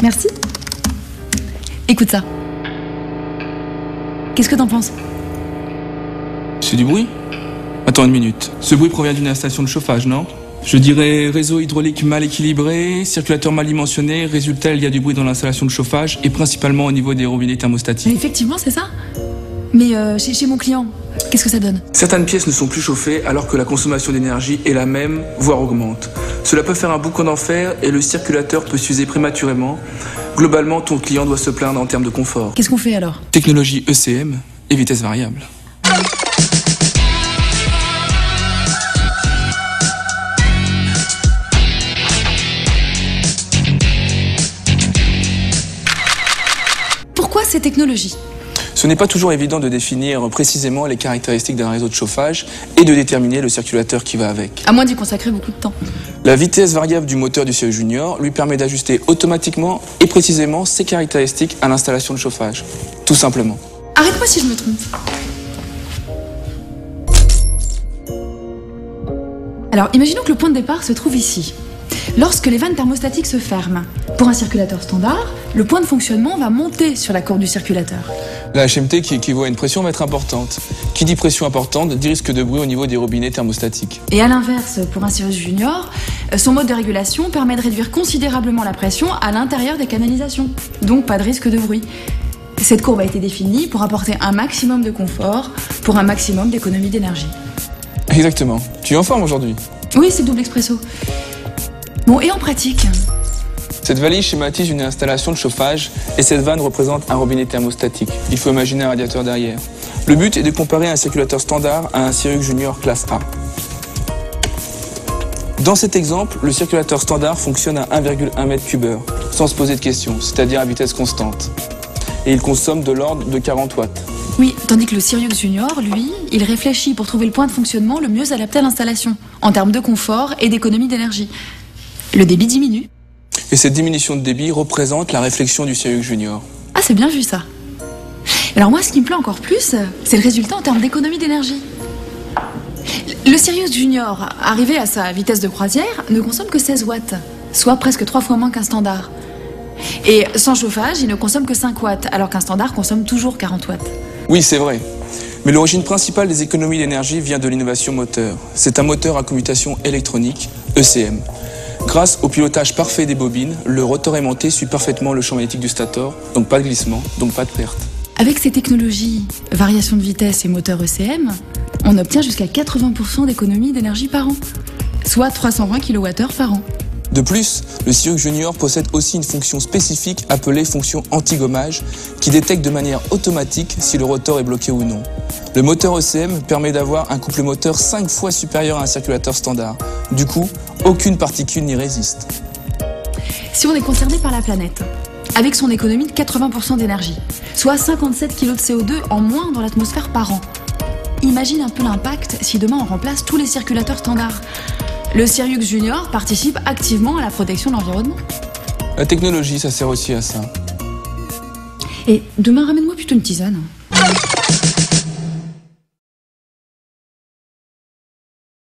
Merci. Écoute ça. Qu'est-ce que t'en penses? C'est du bruit? Attends une minute. Ce bruit provient d'une installation de chauffage, non? Je dirais réseau hydraulique mal équilibré, circulateur mal dimensionné. Résultat, il y a du bruit dans l'installation de chauffage et principalement au niveau des robinets thermostatiques. Effectivement, c'est ça. Mais chez mon client, qu'est-ce que ça donne? Certaines pièces ne sont plus chauffées alors que la consommation d'énergie est la même, voire augmente. Cela peut faire un boucan d'enfer et le circulateur peut s'user prématurément. Globalement, ton client doit se plaindre en termes de confort. Qu'est-ce qu'on fait alors? Technologie ECM et vitesse variable. Pourquoi ces technologies? Ce n'est pas toujours évident de définir précisément les caractéristiques d'un réseau de chauffage et de déterminer le circulateur qui va avec. À moins d'y consacrer beaucoup de temps. La vitesse variable du moteur du Sirius Junior lui permet d'ajuster automatiquement et précisément ses caractéristiques à l'installation de chauffage. Tout simplement. Arrête-moi si je me trompe. Alors, imaginons que le point de départ se trouve ici. Lorsque les vannes thermostatiques se ferment, pour un circulateur standard, le point de fonctionnement va monter sur la courbe du circulateur. La HMT qui équivaut à une pression va être importante. Qui dit pression importante dit risque de bruit au niveau des robinets thermostatiques. Et à l'inverse, pour un Sirius Junior, son mode de régulation permet de réduire considérablement la pression à l'intérieur des canalisations. Donc pas de risque de bruit. Cette courbe a été définie pour apporter un maximum de confort pour un maximum d'économie d'énergie. Exactement. Tu es en forme aujourd'hui? Oui, c'est double expresso. Bon, et en pratique? Cette valise schématise une installation de chauffage et cette vanne représente un robinet thermostatique. Il faut imaginer un radiateur derrière. Le but est de comparer un circulateur standard à un Sirius Junior classe A. Dans cet exemple, le circulateur standard fonctionne à 1,1 m3, sans se poser de questions, c'est-à-dire à vitesse constante. Et il consomme de l'ordre de 40 watts. Oui, tandis que le Sirius Junior, lui, il réfléchit pour trouver le point de fonctionnement le mieux adapté à l'installation, en termes de confort et d'économie d'énergie. Le débit diminue. Et cette diminution de débit représente la réflexion du Sirius Junior. Ah, c'est bien vu ça. Alors moi, ce qui me plaît encore plus, c'est le résultat en termes d'économie d'énergie. Le Sirius Junior, arrivé à sa vitesse de croisière, ne consomme que 16 watts, soit presque 3 fois moins qu'un standard. Et sans chauffage, il ne consomme que 5 watts, alors qu'un standard consomme toujours 40 watts. Oui, c'est vrai. Mais l'origine principale des économies d'énergie vient de l'innovation moteur. C'est un moteur à commutation électronique, ECM. Grâce au pilotage parfait des bobines, le rotor aimanté suit parfaitement le champ magnétique du stator, donc pas de glissement, donc pas de perte. Avec ces technologies, variation de vitesse et moteur ECM, on obtient jusqu'à 80% d'économie d'énergie par an, soit 320 kWh par an. De plus, le Sirius Junior possède aussi une fonction spécifique appelée fonction anti-gommage qui détecte de manière automatique si le rotor est bloqué ou non. Le moteur ECM permet d'avoir un couple moteur 5 fois supérieur à un circulateur standard. Du coup, aucune particule n'y résiste. Si on est concerné par la planète, avec son économie de 80% d'énergie, soit 57 kg de CO2 en moins dans l'atmosphère par an, imagine un peu l'impact si demain on remplace tous les circulateurs standards. Le Sirius Junior participe activement à la protection de l'environnement. La technologie, ça sert aussi à ça. Et demain, ramène-moi plutôt une tisane.